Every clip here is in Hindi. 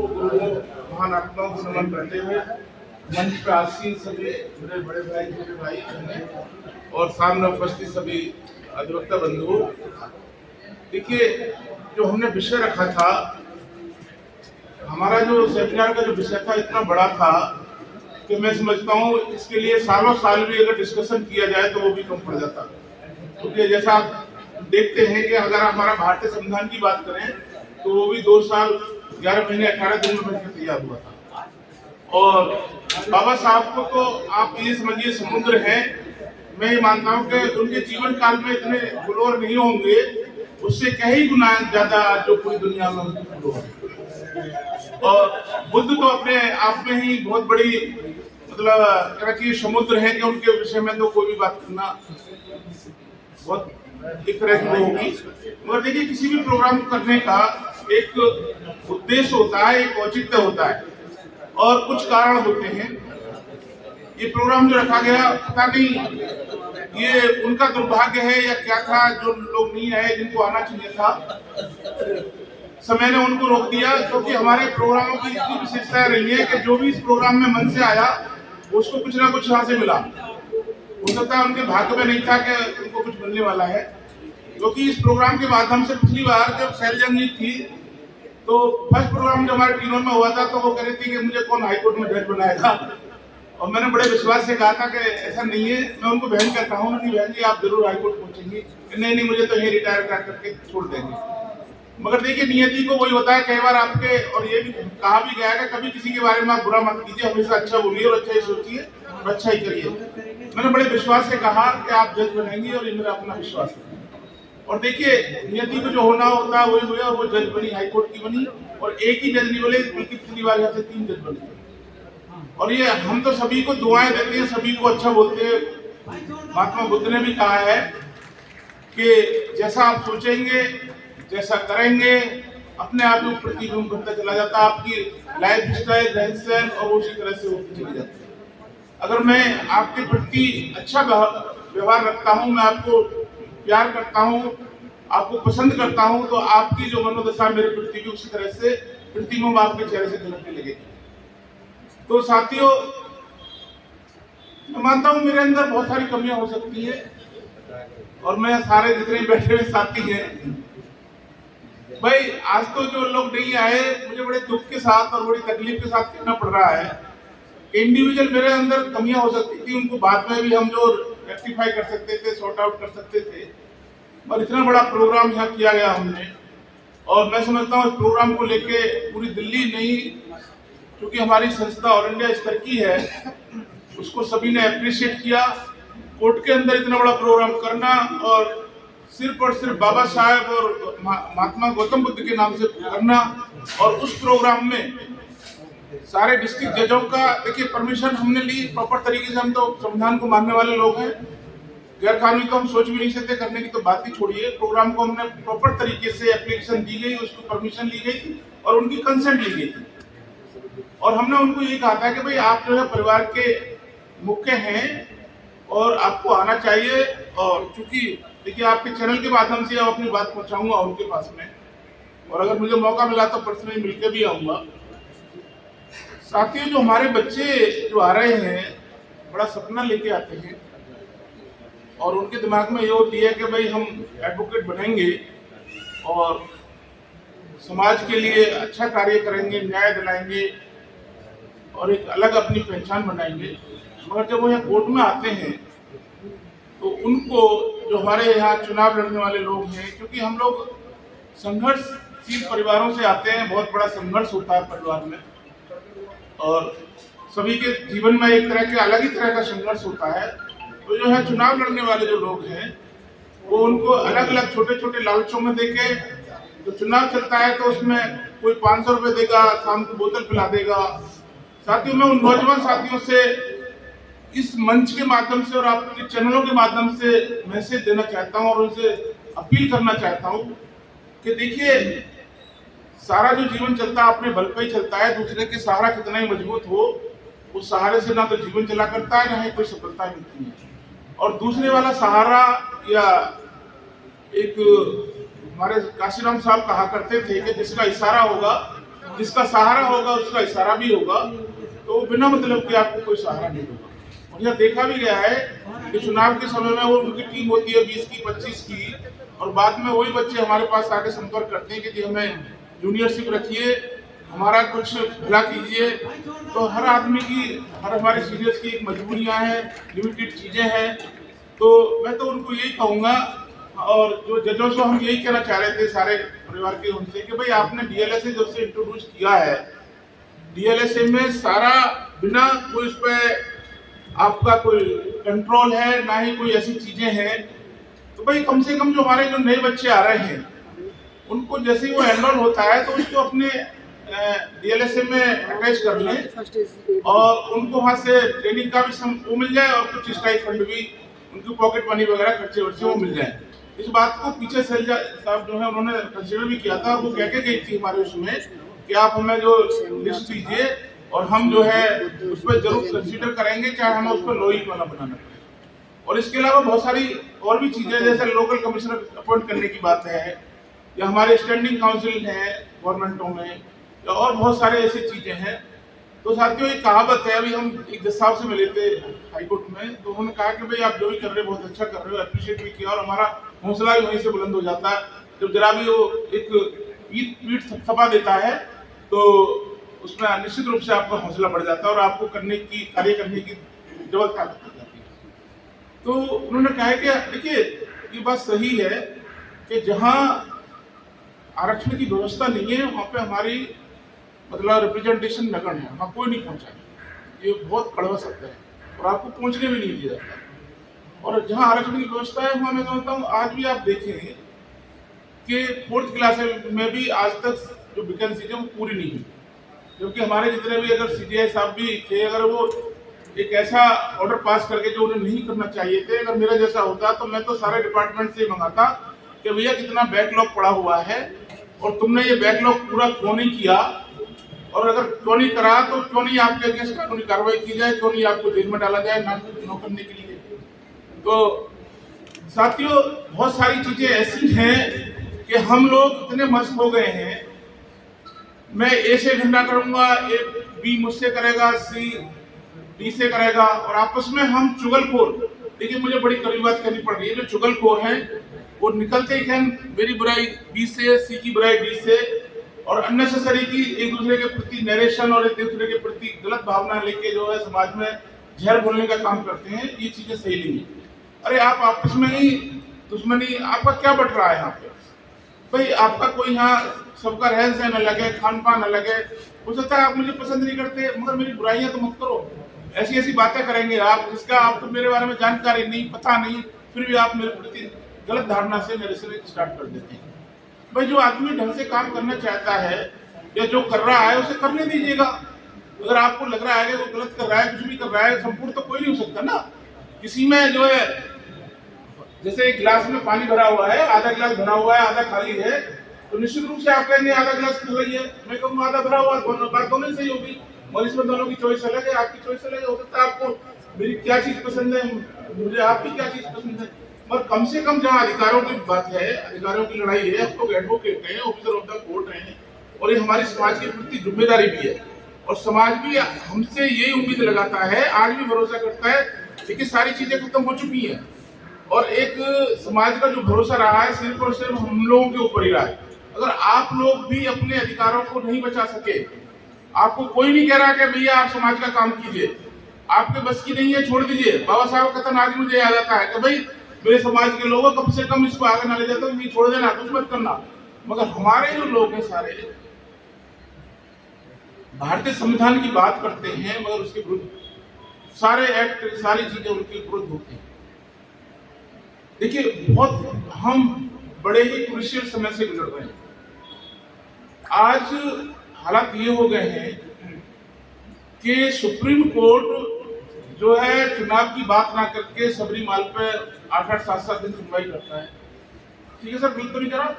गुरुओं महान आत्माओं को नमन करते हुए मंच पर आसीन सभी मेरे बड़े भाई छोटे भाई बहनें और सामने उपस्थित सभी अधिवक्ता बंधुओं, देखिए जो हमने विषय रखा था, हमारा जो सेमिनार का जो विषय था इतना बड़ा था कि मैं समझता हूँ इसके लिए सालों साल भी अगर डिस्कशन किया जाए तो वो भी कम पड़ जाता। क्योंकि जैसा आप देखते हैं कि अगर हमारा भारतीय संविधान की बात करें तो वो भी 2 साल 11 महीने 18 दिन में बनकर तैयार हुआ था। और बाबा साहब को तो आप ये समझिए समुद्र है। मैं ये मानता हूँ कि उनके जीवन काल में इतने फॉलोअर नहीं होंगे, उससे कई गुना ज्यादा जो पूरी दुनिया में उनके फॉलोअर। और बुद्ध तो अपने आप में ही बहुत बड़ी मतलब तरह की समुद्र है कि उनके विषय में तो कोई भी बात करना बहुत एक तरह की वो होगी। मगर देखिए किसी भी प्रोग्राम करने का एक उद्देश्य होता है, एक औचित्य होता है और कुछ कारण होते हैं। ये प्रोग्राम जो रखा गया पता नहीं ये उनका दुर्भाग्य है या क्या था, जो लोग नहीं आए जिनको आना चाहिए था, समय ने उनको रोक दिया। क्योंकि हमारे प्रोग्रामों की इतनी विशेषता रही है कि जो भी इस प्रोग्राम में मन से आया उसको कुछ ना कुछ यहाँ से मिला। हो सकता है उनके भाग्य में नहीं था कि उनको कुछ मिलने वाला है। क्योंकि इस प्रोग्राम के माध्यम से पिछली बार जब शैलजा जी थी तो फर्स्ट प्रोग्राम जो हमारे टीनों में हुआ था तो वो कह रही थी कि मुझे कौन हाईकोर्ट में जज बनाएगा। और मैंने बड़े विश्वास से कहा था कि ऐसा नहीं है। मैं उनको बहन कहता हूँ, नहीं बहन जी आप जरूर हाईकोर्ट पहुंचेंगी। नहीं नहीं मुझे तो यही रिटायर करके छोड़ देंगे। मगर देखिए नियति को वही होता है कई बार आपके, और ये भी कहा भी गया है कि कभी किसी के बारे में आप बुरा मत कीजिए, हमेशा अच्छा बोलिए और अच्छा ही सोचिए और अच्छा ही करिए। मैंने बड़े विश्वास से कहा कि आप जज बनेंगी और ये मेरा अपना विश्वास है। और देखिए नियति को जो होना होता है वही हुआ और वो जज बनी, हाईकोर्ट की बनी। और एक ही जज नहीं बोले बल्कि पिछली बार यहाँ से 3 जज बने। और ये हम तो सभी को दुआएं देते हैं, सभी को अच्छा बोलते हैं। महात्मा बुद्ध ने भी कहा है कि जैसा आप सोचेंगे, जैसा करेंगे, अपने आप ही प्रतिबिंब बनता चला जाता है। आपकी लाइफ स्टाइल, रहन सहन और उसी तरह से होती चली जाती है। अगर मैं आपके प्रति अच्छा व्यवहार रखता हूँ, मैं आपको प्यार करता हूँ, आपको पसंद करता हूँ, तो आपकी जो मनोदशा मेरे प्रति भी उसी तरह से प्रतिबिंब आपके चेहरे से झलकने लगेगी। तो साथियों, मैं मानता हूँ मेरे अंदर बहुत सारी कमियां हो सकती है और मैं सारे जितने बैठे हुए साथी हैं भाई, आज तो जो लोग नहीं आए मुझे बड़े दुख के साथ और बड़ी तकलीफ के साथ कहना पड़ रहा है कि इंडिविजुअल मेरे अंदर कमियां हो सकती थी, उनको बाद में भी हम जो रेक्टिफाई कर सकते थे, सॉर्ट आउट कर सकते थे। और इतना बड़ा प्रोग्राम यहाँ किया गया हमने, और मैं समझता हूँ इस प्रोग्राम को लेके पूरी दिल्ली नहीं, क्योंकि हमारी संस्था ऑल इंडिया स्तर की है, उसको सभी ने अप्रिशिएट किया। कोर्ट के अंदर इतना बड़ा प्रोग्राम करना और सिर्फ बाबा साहेब और महात्मा गौतम बुद्ध के नाम से करना, और उस प्रोग्राम में सारे डिस्ट्रिक्ट जजों का देखिए परमिशन हमने ली प्रॉपर तरीके से। हम तो संविधान को मानने वाले लोग हैं, गैर कानूनी तो हम सोच भी नहीं सकते, करने की तो बात ही छोड़िए। प्रोग्राम को हमने प्रॉपर तरीके से एप्लीकेशन दी गई, उसको परमिशन ली गई थी और उनकी कंसेंट ली गई थी। और हमने उनको ये कहा था कि भाई आप जो है परिवार के मुख्य हैं और आपको आना चाहिए। और चूंकि देखिए आपके चैनल के माध्यम से अब अपनी बात पहुंचाऊंगा उनके पास में, और अगर मुझे मौका मिला तो पर्सनली मिलकर भी आऊंगा। साथियों, जो हमारे बच्चे जो आ रहे हैं बड़ा सपना लेके आते हैं और उनके दिमाग में ये होती है कि भाई हम एडवोकेट बनेंगे और समाज के लिए अच्छा कार्य करेंगे, न्याय दिलाएंगे और एक अलग अपनी पहचान बनाएंगे। मगर जब वो यहाँ कोर्ट में आते हैं तो उनको, जो हमारे यहाँ चुनाव लड़ने वाले लोग हैं, क्योंकि हम लोग संघर्षशील परिवारों से आते हैं, बहुत बड़ा संघर्ष होता है परिवार में, और सभी के जीवन में एक तरह के अलग ही तरह का संघर्ष होता है। तो जो है चुनाव लड़ने वाले जो लोग हैं वो उनको अलग अलग छोटे छोटे लालचों में देके, तो चुनाव चलता है तो उसमें कोई 500 रुपये देगा, शाम को बोतल पिला देगा। साथियों, मैं उन नौजवान साथियों से इस मंच के माध्यम से और आपके चैनलों के माध्यम से मैसेज देना चाहता हूं और उनसे अपील करना चाहता हूं कि देखिए सारा जो जीवन चलता है अपने बल पर ही चलता है। दूसरे के सहारा कितना ही मजबूत हो, उस सहारे से ना तो जीवन चला करता है, ना ही कोई सफलता मिलती है। और दूसरे वाला सहारा, या एक हमारे काशीराम साहब कहा करते थे कि जिसका इशारा होगा जिसका सहारा होगा उसका इशारा भी होगा, तो बिना मतलब के आपको कोई सहारा नहीं होगा। और यह देखा भी गया है कि चुनाव के समय में वो उनकी टीम होती है 20 की 25 की, और बाद में वही बच्चे हमारे पास आके संपर्क करते हैं कि जी हमें जूनियरशिप रखिए, हमारा कुछ भला कीजिए। तो हर आदमी की, हर हमारे सीनियर्स की एक मजबूरियां हैं, लिमिटेड चीजें हैं। तो मैं तो उनको यही कहूँगा, और जो जजों से हम यही कहना चाह रहे थे सारे परिवार के उनसे, कि भाई आपने डीएलएसए जब से इंट्रोड्यूस किया है, डीएलएसए में सारा बिना कोई उस पर आपका कोई कंट्रोल है, ना ही कोई ऐसी चीजें हैं। तो भाई कम से कम जो हमारे जो नए बच्चे आ रहे हैं उनको जैसे ही वो एनरोल होता है तो उसको अपने डीएलएसए में अटैच कर लें, और उनको वहाँ से ट्रेनिंग का भी वो मिल जाए, और कुछ स्टाइपेंड भी, उनकी पॉकेट मनी वगैरह खर्चे वर्चे वो मिल जाए। इस बात को पीछे सैलजा साहब जो है उन्होंने कंसिडर भी किया था, और वो कह के गई थी हमारे उसमें कि आप हमें जो लिस्ट दीजिए और हम जो है उस पर जरूर कंसिडर करेंगे, चाहे हमें उस पर लॉ वाला बनाना पड़े। और इसके अलावा बहुत सारी और भी चीजें, जैसे लोकल कमिश्नर अपॉइंट करने की बात है, या हमारे स्टैंडिंग काउंसिल है गवर्नमेंटों में, या और बहुत सारे ऐसी चीजें हैं। तो साथियों एक कहावत है, अभी हम एक जज साहब से मिले थे हाईकोर्ट में, तो उन्होंने कहा कि भाई आप जो भी कर रहे हो बहुत अच्छा कर रहे हो, अप्रिशिएट भी किया, और हमारा हौसला भी वहीं से बुलंद हो जाता है जब जरा भी वो एक पीठ थपथपा देता है, तो उसमें निश्चित रूप से आपका हौसला बढ़ जाता है और आपको करने की, कार्य करने की जबरदस्त ताकत हो जाती है। तो उन्होंने कहा कि देखिए ये बात सही है कि जहाँ आरक्षण की व्यवस्था नहीं है वहाँ पे हमारी मतलब रिप्रेजेंटेशन नगण्य है, वहाँ कोई नहीं पहुँचा है। ये बहुत कड़वा शब्द है और आपको पहुँचने भी नहीं दिया जाता। और जहाँ आरक्षण की व्यवस्था है वहाँ मैं समझता हूँ आज भी आप देखें कि 4th क्लास में भी आज तक जो वैकेंसी है वो पूरी नहीं हुई, जबकि हमारे जितने भी अगर सीजीआई साहब भी थे, अगर वो एक ऐसा ऑर्डर पास करके जो उन्हें नहीं करना चाहिए थे, अगर मेरा जैसा होता तो मैं तो सारे डिपार्टमेंट से मंगाता कि भैया कितना बैकलॉग पड़ा हुआ है और तुमने ये बैकलॉग पूरा क्यों नहीं किया, और अगर क्यों नहीं करा तो क्यों नहीं आपके अगेंस्ट कानूनी कार्रवाई की जाए, क्यों नहीं आपको जेल में डाला जाए ना करने के लिए। तो साथियों बहुत सारी चीजें ऐसी हैं कि हम लोग इतने मस्त हो गए हैं, मैं ए से झंडा करूंगा, ए बी मुझसे करेगा, सी डी से करेगा, और आपस में हम चुगलखोर, देखिए मुझे बड़ी कड़ी बात करनी पड़ रही है, जो चुगलखोर हैं वो निकलते ही मेरी बुराई बी से, सी की बुराई डी से, और अननेसेसरी की एक दूसरे के प्रति नरेशन और एक दूसरे के प्रति गलत भावना लेके जो है समाज में जहर बोलने का काम करते हैं। ये चीजें सही नहीं है। अरे आप आपस में ही दुश्मनी, आपका क्या बट रहा है यहाँ पे? भाई आपका कोई यहाँ सबका रहन सहन अलग है, खान पान अलग है, हो सकता है आप मुझे पसंद नहीं करते, मगर मेरी बुराइयां तो मत करो। ऐसी ऐसी बातें करेंगे आप जिसका आपको मेरे बारे में जानकारी नहीं, पता नहीं, फिर भी आप मेरे प्रति गलत धारणा से नरेशन स्टार्ट कर देते हैं। भाई जो आदमी ढंग से काम करना चाहता है या जो कर रहा है उसे करने दीजिएगा। अगर आपको लग रहा है कि वो गलत कर रहा है, कुछ भी कर रहा है, संपूर्ण तो कोई नहीं हो सकता ना। किसी में जो है, जैसे एक गिलास में पानी भरा हुआ है, आधा गिलास भरा हुआ है, आधा खाली है, तो निश्चित रूप से आप कहेंगे आधा गिलास भर रही है, मैं कहूँगा आधा भरा हुआ, बात दोनों सही होगी। और इसमें दोनों की चॉइस अलग है, आपकी चॉइस अलग है। हो सकता है आपको मेरी क्या चीज पसंद है, मुझे आपकी क्या चीज पसंद है, और कम से कम जहाँ अधिकारों की बात है, अधिकारों की लड़ाई है, हम लोग एडवोकेट हैं, ऑफिसर ऑफ द कोर्ट हैं, और ये हमारी समाज के प्रति जिम्मेदारी भी है, और समाज भी हमसे यही उम्मीद लगाता है, आज भी भरोसा करता है, लेकिन सारी चीजें खत्म हो चुकी हैं, और एक समाज का जो भरोसा रहा है सिर्फ और सिर्फ हम लोगों के ऊपर ही रहा है। अगर आप लोग भी अपने अधिकारों को नहीं बचा सके, आपको कोई नहीं कह रहा कि भैया आप समाज का काम कीजिए, आपके बस की नहीं है, छोड़ दीजिए। बाबा साहब का कथन आज मुझे याद आता है कि भाई मेरे समाज के लोगों कम से कम इसको आगे ना ले जाते, नहीं छोड़ देना, कुछ मत करना। मगर हमारे जो लोग हैं सारे भारतीय संविधान की बात करते हैं, मगर उसके विरुद्ध सारे एक्ट, सारी चीजें उनके विरुद्ध होती हैं। देखिए बहुत हम बड़े ही क्रूशियल समय से गुजर रहे हैं। आज हालात ये हो गए हैं कि सुप्रीम कोर्ट जो है चुनाव की बात ना करके सबरीमाल पे 8-8, 7-7 दिन सुनवाई करता है। ठीक है सर, गलत तो नहीं करा?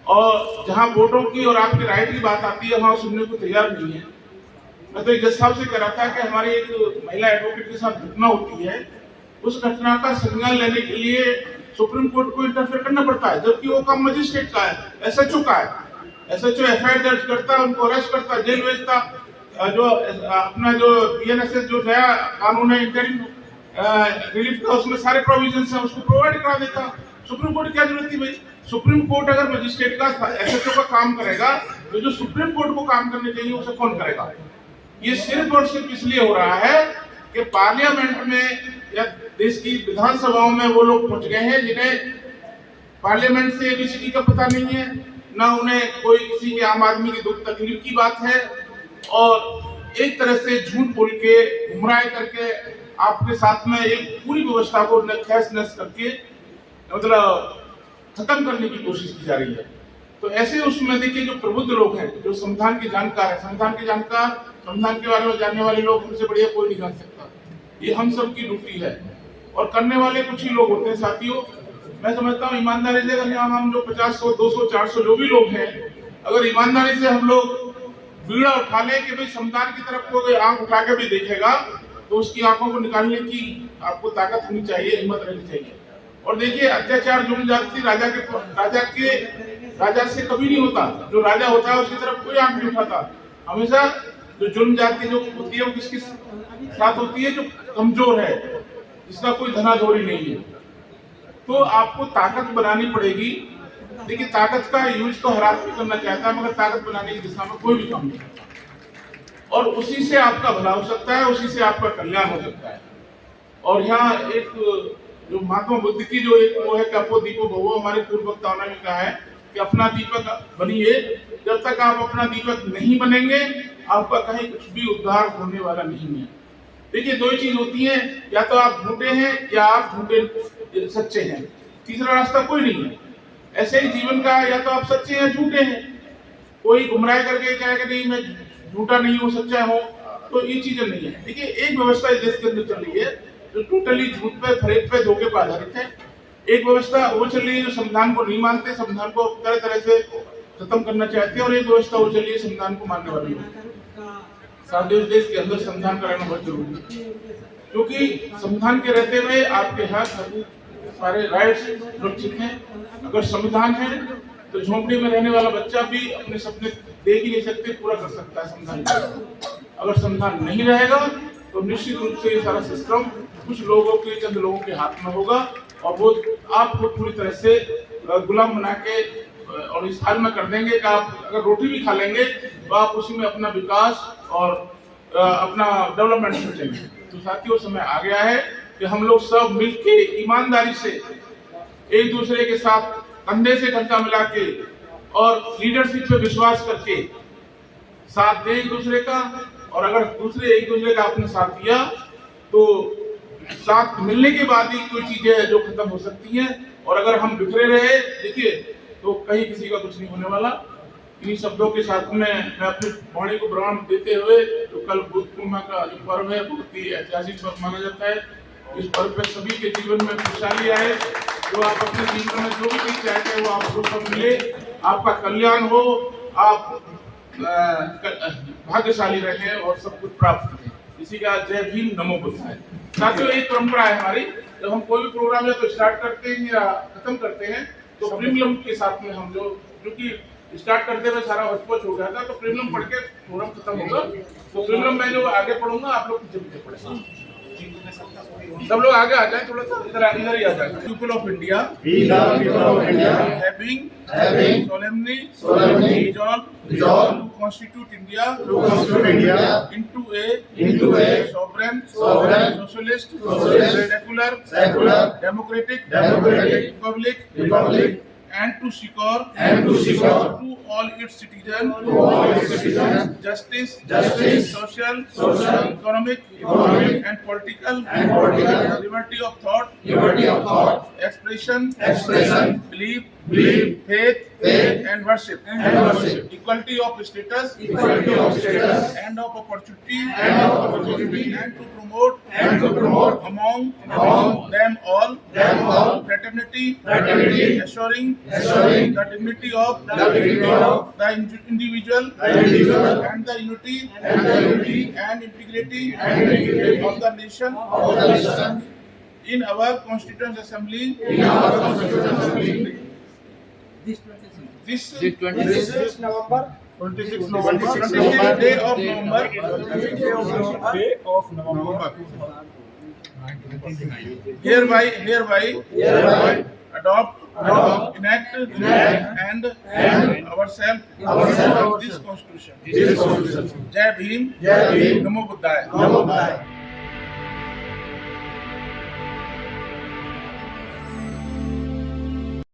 और जहां वोटों की और आपके राइट की बात आती है वहां सुनने को तैयार नहीं है। मैं तो एक जज साहब से कह रहा था कि हमारी एक महिला एडवोकेट के साथ घटना होती है, उस घटना का संज्ञान लेने के लिए सुप्रीम कोर्ट को इंटरफेयर करना पड़ता है, जबकि वो काम मजिस्ट्रेट का है, एसएचओ का है। SHO FIR दर्ज करता, उनको अरेस्ट करता, जेल भेजता। जो अपना जो PNSS जो नया कानून है इंटरिम रिलीफ का, उसमें सारे प्रोविजंस हैं, उसको प्रोवाइड करा देता। सुप्रीम कोर्ट की क्या जरूरत थी भाई? सुप्रीम कोर्ट अगर मजिस्ट्रेट का SHO का काम करेगा तो जो सुप्रीम कोर्ट को काम करने चाहिए उसे कौन करेगा? ये सिर्फ और सिर्फ इसलिए हो रहा है कि पार्लियामेंट में या देश की विधानसभाओं में वो लोग पहुंच गए हैं जिन्हें पार्लियामेंट से ABCD का पता नहीं है, ना उन्हें कोई किसी के आम आदमी की दुख तकलीफ की बात है, और एक तरह से झूठ बोल के गुमराह करके आपके साथ में एक पूरी व्यवस्था को तहस नहस करके मतलब खत्म करने की कोशिश की जा रही है। तो ऐसे उसमें देखिए जो प्रबुद्ध लोग हैं, जो संविधान के जानकार है, संविधान के बारे में जानने वाले लोग, उनसे बढ़िया कोई नहीं जान सकता। ये हम सब की ड्यूटी है, और करने वाले कुछ ही लोग होते हैं साथियों। मैं समझता हूँ ईमानदारी से अगर यहाँ हम जो 50, 100, 200, 400 जो भी लोग हैं, अगर ईमानदारी से हम लोग बीड़ा उठा ले कि भाई संविधान की तरफ कोई आंख उठा के भी देखेगा तो उसकी आंखों को निकालने की आपको ताकत होनी चाहिए, हिम्मत रहनी चाहिए। और देखिए अत्याचार जुल्म ज्यादती राजा से कभी नहीं होता। जो राजा होता है उसकी तरफ कोई आंख नहीं उठाता। हमेशा जो जुल्म ज्यादती जो होती है वो किसके साथ होती है? जो कमजोर है, जिसका कोई धनाधोरी नहीं है। तो आपको ताकत बनानी पड़ेगी। देखिए ताकत का यूज तो हर आदमी करना चाहता है, मगर ताकत बनाने की दिशा में कोई भी काम नहीं करता, और उसी से आपका भला हो सकता है, उसी से आपका कल्याण हो सकता है। और यहाँ एक जो महात्मा बुद्ध की जो एक वो है कि अपो दीपो भवो, हमारे पूर्व वक्ताओं ने भी कहा है कि अपना दीपक बनिए। जब तक आप अपना दीपक नहीं बनेंगे आपका कहीं कुछ भी उद्धार होने वाला नहीं है। देखिए दो ही चीज होती है, या तो आप झूठे हैं या आप झूठे सच्चे हैं, तीसरा रास्ता कोई नहीं है। ऐसे ही जीवन का है, या तो आप सच्चे हैं झूठे हैं। कोई गुमराह करके कहेगा नहीं मैं झूठा नहीं हूँ सच्चा हूँ, तो ये चीजें नहीं है। देखिए एक व्यवस्था इस देश के अंदर चल रही है जो टोटली झूठ पे, फरेब पे, धोखे पे आधारित है। एक व्यवस्था वो चल रही है जो संविधान को नहीं मानते, संविधान को तरह तरह से खत्म करना चाहते हैं, और एक व्यवस्था वो चल रही है संविधान को मानने वाली है। साथ देश के अंदर संविधान का रहना बहुत जरूरी है, क्योंकि संविधान के रहते हुए आपके हक सारे राइट्स सुरक्षित हैं। अगर संविधान है तो झोंपड़ी में रहने वाला बच्चा भी अपने सपने देख ही नहीं सकते, पूरा कर सकता है संविधान। अगर संविधान नहीं रहेगा तो निश्चित रूप से ये सारा सिस्टम कुछ लोगों के, चंद लोगों के हाथ में होगा, और वो आपको पूरी तरह से गुलाम बना के और इस हाल में कर देंगे कि आप अगर रोटी भी खा लेंगे तो आप उसी में अपना विकास और अपना डेवलपमेंट सोचेंगे। तो साथियों समय आ गया है कि हम लोग सब मिलके ईमानदारी से एक दूसरे के साथ कंधे से कंधा मिला के और लीडरशिप पे विश्वास करके साथ दें एक दूसरे का। और अगर दूसरे एक दूसरे का आपने साथ दिया तो साथ मिलने के बाद ही कोई चीजें जो खत्म हो सकती हैं। और अगर हम बिखरे रहे देखिए तो कहीं किसी का कुछ नहीं होने वाला। इन्हीं शब्दों के साथ में मैं अपनी वाणी को प्रणाम देते हुए, तो कल बुद्ध पूर्णिमा का जो पर्व है बहुत ही ऐतिहासिक पर्व माना जाता है। इस पर्व पे सभी के जीवन में खुशहाली आए, जो आप अपने जीवन में जो भी चीज चाहते हैं वो आपको सब मिले, आपका कल्याण हो, आप भाग्यशाली रहे और सब कुछ प्राप्त करें। इसी का जय भीम, नमो बुद्धाय। साथियों एक परंपरा है हमारी, जब हम कोई भी प्रोग्राम या तो स्टार्ट करते हैं या खत्म करते हैं तो प्रीमियम के साथ में हम जो कि स्टार्ट करते हुए सारा होच हो गया था, तो प्रीमियम पढ़ के प्रोग्राम खत्म होगा। तो प्रीमियम मैं जो आगे पढ़ूंगा आप लोग पीछे पीछे पढ़ेंगे। सब लोग आगे आ जाए, थोड़ा सा इधर ही आ जाए। People of India having solemnly resolved to constitute India into a sovereign, socialist, secular, democratic republic, and to secure to all its citizens justice, social, economic, and political liberty of thought, expression, belief, faith, and worship, equality of status, and of opportunity, and to promote among them all fraternity, assuring the dignity of the individual and the unity and integrity of the nation in our Constituent Assembly. this 26 November 26th day of November hereby adopt, enact, and ourselves this constitution. Jai Bhim, Namo Buddhaya.